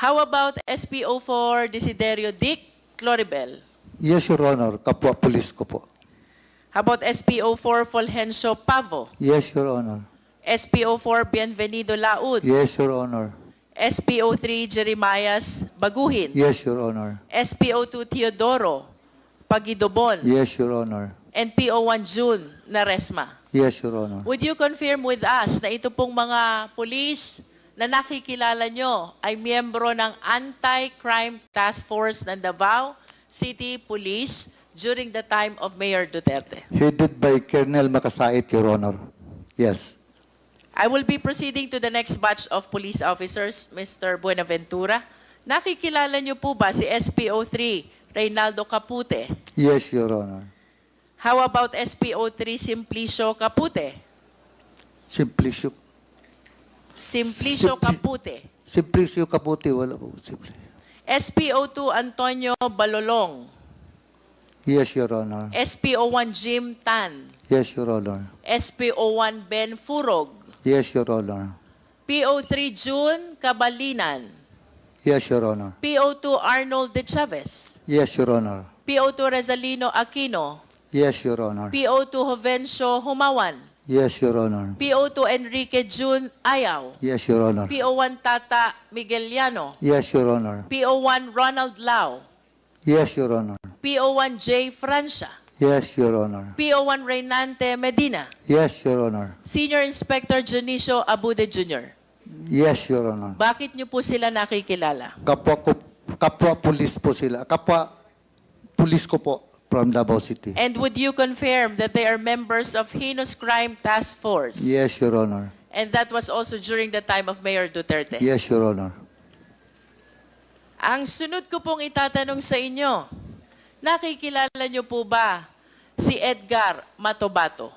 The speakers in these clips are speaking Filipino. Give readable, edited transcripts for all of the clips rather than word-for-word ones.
How about SPO4 Desiderio Dick Cloribel? Yes, Your Honor. Kapwa pulis ko po. How about SPO4 Fulgencio Pavo? Yes, Your Honor. SPO4 Bienvenido Laud? Yes, Your Honor. SPO3 Jeremias Baguhin? Yes, Your Honor. SPO2 Teodoro Pagidobon? Yes, Your Honor. And PO1 June Naresma? Yes, Your Honor. Would you confirm with us na ito pong mga pulis na nakikilala nyo ay miyembro ng Anti-Crime Task Force ng Davao City Police during the time of Mayor Duterte? Headed by Colonel Makasait, Your Honor. Yes. I will be proceeding to the next batch of police officers, Mr. Buenaventura. Nakikilala nyo po ba si SPO3 Reynaldo Capute? Yes, Your Honor. How about SPO3 Simplicio Capute? Simplicio. Simplicio Capute. Simplicio Caputi, wala po. SPO2 Antonio Balolong. Yes, Your Honor. SPO1 Jim Tan. Yes, Your Honor. SPO1 Ben Furog. Yes, Your Honor. PO3 June Cabalinan. Yes, Your Honor. PO2 Arnold De Chavez. Yes, Your Honor. PO2 Rezalino Aquino. Yes, Your Honor. PO2 Jovencio Humawan. Yes, Your Honor. PO2 Enrique June Ayaw. Yes, Your Honor. PO1 Tata Migueliano. Yes, Your Honor. PO1 Ronald Lau. Yes, Your Honor. PO1 J. Francia. Yes, Your Honor. PO1 Reynante Medina. Yes, Your Honor. Senior Inspector Junicio Abude Jr. Yes, Your Honor. Bakit niyo po sila nakikilala? Kapwa pulis po sila. Kapwa pulis ko po from Davao City. And would you confirm that they are members of Heinous Crime Task Force? Yes, Your Honor. And that was also during the time of Mayor Duterte? Yes, Your Honor. Ang sunod ko pong itatanong sa inyo, nakikilala niyo po ba si Edgar Matobato?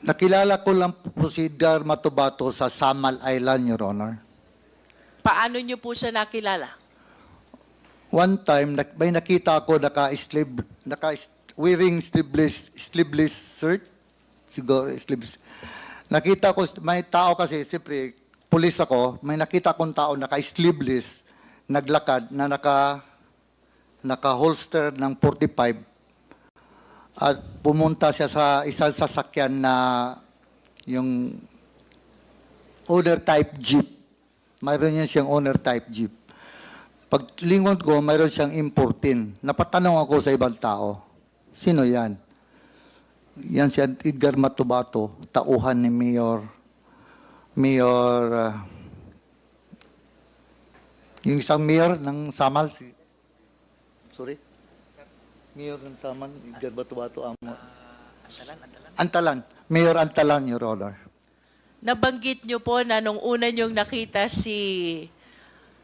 Nakilala ko lang po si Edgar Matobato sa Samal Island, Your Honor. Paano niyo po siya nakilala? One time, may nakita ako wearing sleeveless shirt. Siguro, sleeveless. Nakita ko, may tao kasi, siyempre, pulis ako, may nakita akong tao naka-sleeveless, naglakad, na naka-holster ng 45. At pumunta siya sa isang sasakyan na yung owner type jeep. Mayroon niya siyang owner type jeep. Paglingon ko, mayroon siyang importin. Napatanong ako sa ibang tao, sino yan? Yan si Edgar Matobato, tauhan ni yung isang mayor ng Samal, Mayor ng Samal, Edgar Matobato, Antalan. Mayor Antalan, Your Honor. Nabanggit niyo po na nung una niyong nakita si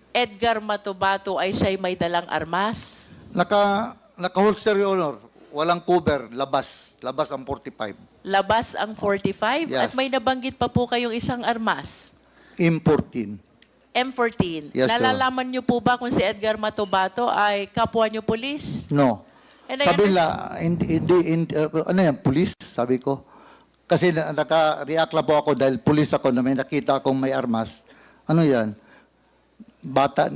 Edgar Matobato ay siya'y may dalang armas? Naka-holster, Your Honor. Walang cover, labas ang 45. Labas ang 45? Yes. At may nabanggit pa po kayong isang armas? M14. M14. Yes, Nalalaman niyo po ba kung si Edgar Matobato ay kapwa niyo pulis? No. And I Sabi understand- nila, ano yan, pulis? Sabi ko. Kasi naka-react lang po ako dahil pulis ako na may nakita akong may armas. Ano yan? Bata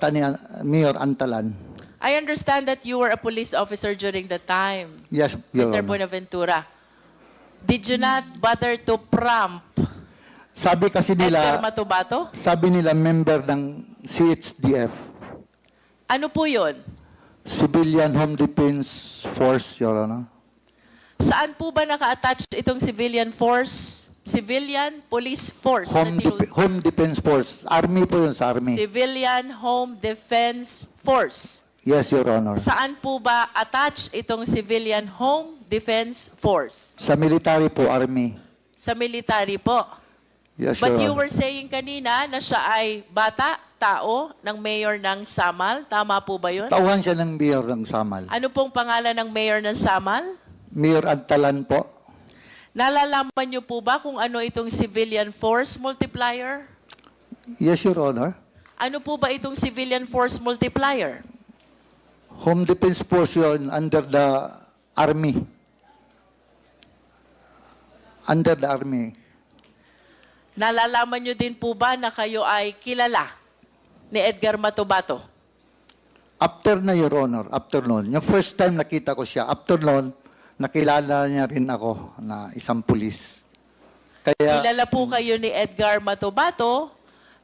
ni Mayor Antalan. I understand that you were a police officer during the time, Yes, Your Mr. Honor. Buenaventura. Did you not bother to prompt Sabi kasi Edgar nila, Matobato? sabi nila member ng CHDF, Ano po yun? Civilian Home Defense Force, Your Honor. Saan po ba naka-attach itong civilian force? Civilian Police Force. Home Defense Force. Army po yun sa Army. Civilian Home Defense Force. Yes, Your Honor. Saan po ba attach itong Civilian Home Defense Force? Sa military po, Army. Sa military po. Yes, But you Your Honor. were saying kanina na siya ay bata, tao, ng mayor ng Samal. Tama po ba yun? Tauhan siya ng mayor ng Samal. Ano pong pangalan ng mayor ng Samal? Mayor Antalan po. Nalalaman niyo po ba kung ano itong Civilian Force Multiplier? Yes, Your Honor. Ano po ba itong Civilian Force Multiplier? Home Defense Force yun under the Army. Under the Army. Nalalaman niyo din po ba na kayo ay kilala ni Edgar Matubato? After na, Your Honor, after noon. Yung first time nakita ko siya, after noon, nakilala niya rin ako na isang pulis. Kaya, Kilala po kayo ni Edgar Matubato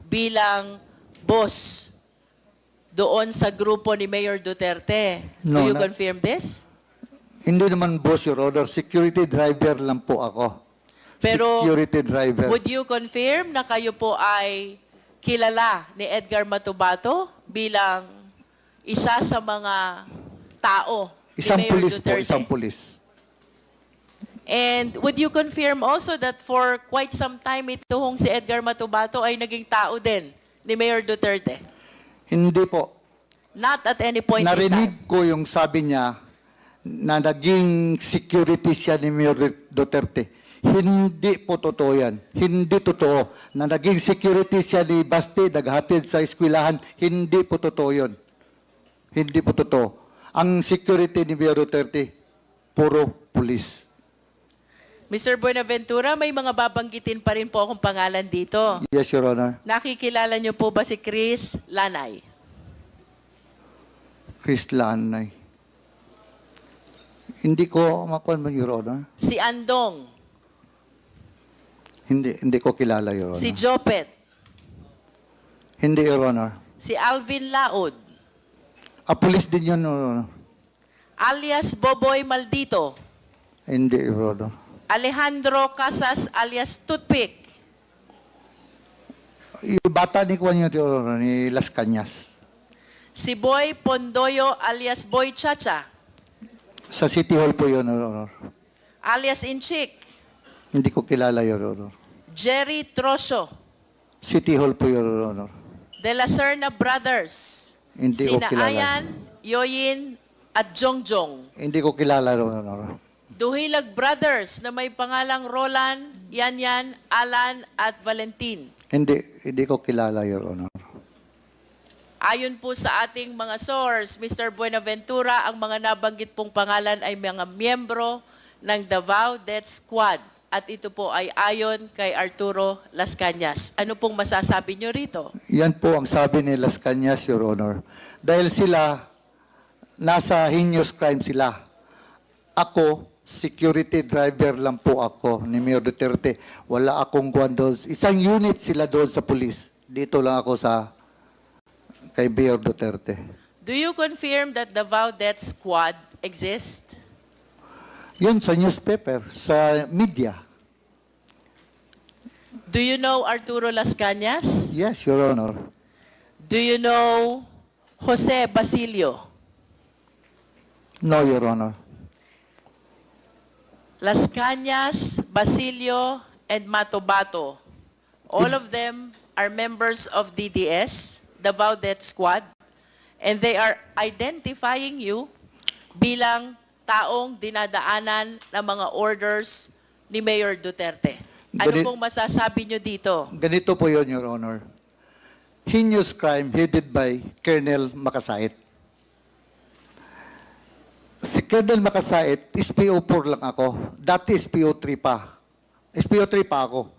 bilang boss doon sa grupo ni Mayor Duterte. No, Do you na- confirm this? hindi naman boss, Your Honor. Security driver lang po ako. Pero Security driver. would you confirm na kayo po ay kilala ni Edgar Matubato bilang isa sa mga tao Isang ni Mayor pulis po, Duterte? isang pulis. And would you confirm also that for quite some time ito hong si Edgar Matubato ay naging tao din ni Mayor Duterte? Hindi po. Not at any point in time. Narinig ko yung sabi niya na naging security siya ni Mayor Duterte. Hindi po totoo yan. Hindi totoo. Na naging security siya ni Basti, naghatid sa eskwelahan. Hindi po totoo yun. Hindi po totoo. Ang security ni Mayor Duterte, puro pulis. Mr. Buenaventura, may mga babanggitin pa rin po akong pangalan dito. Yes, Your Honor. Nakikilala niyo po ba si Chris Lanay? Chris Lanay. Hindi ko makuha mo, Your Honor. Si Andong? Hindi ko kilala, Your Honor. Si Jopet? Hindi, Your Honor. Si Alvin Laod? Pulis din yun, Your Honor. Alias Boboy Maldito? Hindi, Your Honor. Alejandro Casas alias Toothpick? Yung bata ni Juan yun, Your Honor, ni Las Cañas. Si Boy Pondoyo alias Boy Chacha? Sa City Hall po yun, Your Honor. Alias Inchik? Hindi ko kilala, Your Honor. Jerry Troso? City Hall po, Your Honor. De La Serna Brothers? Hindi ko Sina kilala. Ayan, Yoyin, at Jongjong? Hindi ko kilala, Your Honor. Duhilag Brothers na may pangalang Roland, Yanyan, Alan, at Valentin? Hindi ko kilala, Your Honor. Ayon po sa ating mga source, Mr. Buenaventura, ang mga nabanggit pong pangalan ay mga miyembro ng Davao Death Squad. At ito po ay ayon kay Arturo Las Cañas. Ano pong masasabi nyo rito? Yan po ang sabi ni Las Cañas, Your Honor. Dahil sila, nasa heinous crime sila. Ako, security driver lang po ako ni Mayor Duterte. Wala akong kuwan doon. Isang unit sila doon sa police. Dito lang ako sa kay Mayor Duterte. Do you confirm that the Davao Death Squad exists? Yun sa newspaper, sa media. Do you know Arturo Las Cañas? Yes, Your Honor. Do you know Jose Basilio? No, Your Honor. Las Cañas, Basilio, and Matubato. All of them are members of DDS, Davao Death Squad, and they are identifying you bilang taong dinadaanan ng mga orders ni Mayor Duterte. Ano pong masasabi nyo dito? Ganito po yun, Your Honor. Heinous crime headed by Colonel Makasait. Si Colonel Makasait, SPO4 lang ako. Dati SPO3 pa. SPO3 pa ako.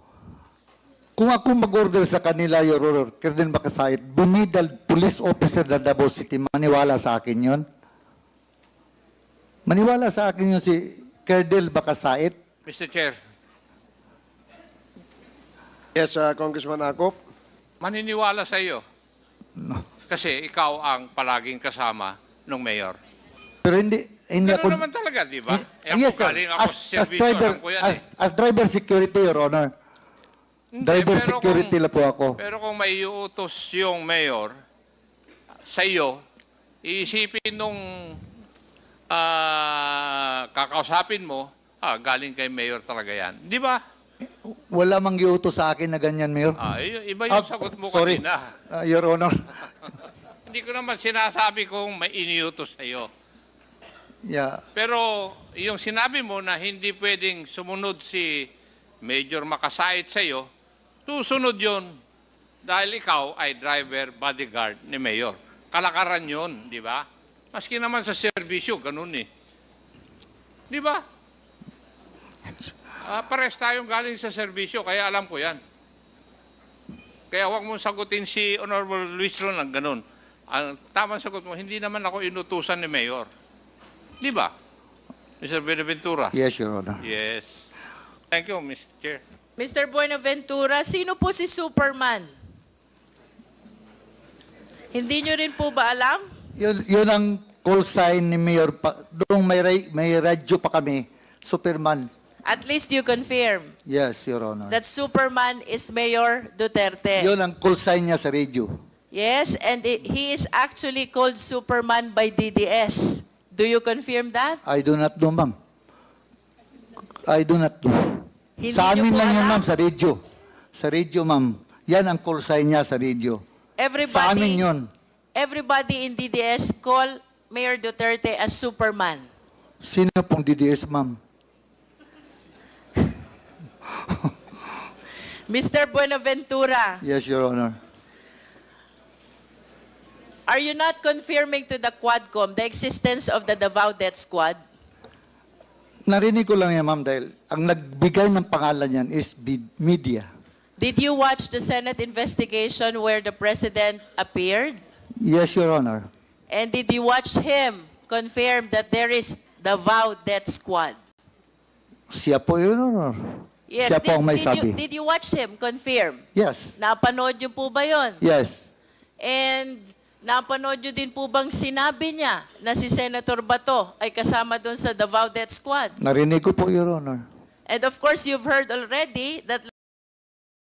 Kung ako mag-order sa kanila, Your Honor, Colonel Makasait, bumidal police officer ng Davao City, maniwala sa akin yon. Maniwala sa akin yun si Colonel Makasait. Mr. Chair, Yes, Congressman Akop. maniniwala sa iyo No. kasi ikaw ang palaging kasama ng mayor. Pero hindi Pero ako... naman talaga, di ba? Yes, sir. Galing ako As sa servisyo, driver, alam ko yan as driver security, Your Honor. Hindi, Driver pero security lang po ako. Pero kung may iutos yung mayor sa iyo, iisipin nung kakausapin mo, galing kay mayor talaga yan. Di ba? Wala mang giutos sa akin na ganyan, Mayor. Iba yung sagot mo sorry. kanina. Your Honor. Hindi ko naman sinasabi kung may iniutos sa iyo. Yeah. Pero yung sinabi mo na hindi pwedeng sumunod si Major Makasait sa iyo, susunod yun dahil ikaw ay driver bodyguard ni Mayor. Kalakaran yun, di ba? Maski naman sa serbisyo, ganun eh. Di ba? Pares tayong galing sa serbisyo, kaya alam ko yan. Kaya huwag mong sagutin si Honorable Luis Ron ng ganun. Ang tamang sagot mo, hindi naman ako inutusan ni Mayor. Di ba? Mr. Buenaventura? Yes, Your Honor. Yes. Thank you, Mr. Chair. Mr. Buenaventura, sino po si Superman? Hindi nyo rin po ba alam? Yun ang call sign ni Mayor. Doon may radyo pa kami, Superman. At least you confirm Yes, Your Honor. that Superman is Mayor Duterte. Yun ang call sign niya sa radio. Yes, and he is actually called Superman by DDS. Do you confirm that? I do not know, ma'am. I do not know. Hindi Sa niyo amin po lang yun, alam? ma'am, sa radio. Sa radio, ma'am. Yan ang call sign niya sa radio. Sa amin yun. Everybody in DDS call Mayor Duterte as Superman. Sino pong DDS, ma'am? Mr. Buenaventura, Yes, Your Honor. are you not confirming to the Quadcom the existence of the Davao Death Squad? Narinig ko lang yan, ma'am, dahil ang nagbigay ng pangalan yan is media. Did you watch the Senate investigation where the President appeared? Yes, Your Honor. And did you watch him confirm that there is Davao Death Squad? Siya po, Your Honor. Yes, Siya po ang may did sabi. did you watch him confirm? Yes. Napanood niyo po ba yon? Yes. And napanood niyo din po bang sinabi niya na si Senator Bato ay kasama doon sa Davao Death Squad? Narinig ko po, Your Honor. And of course, you've heard already that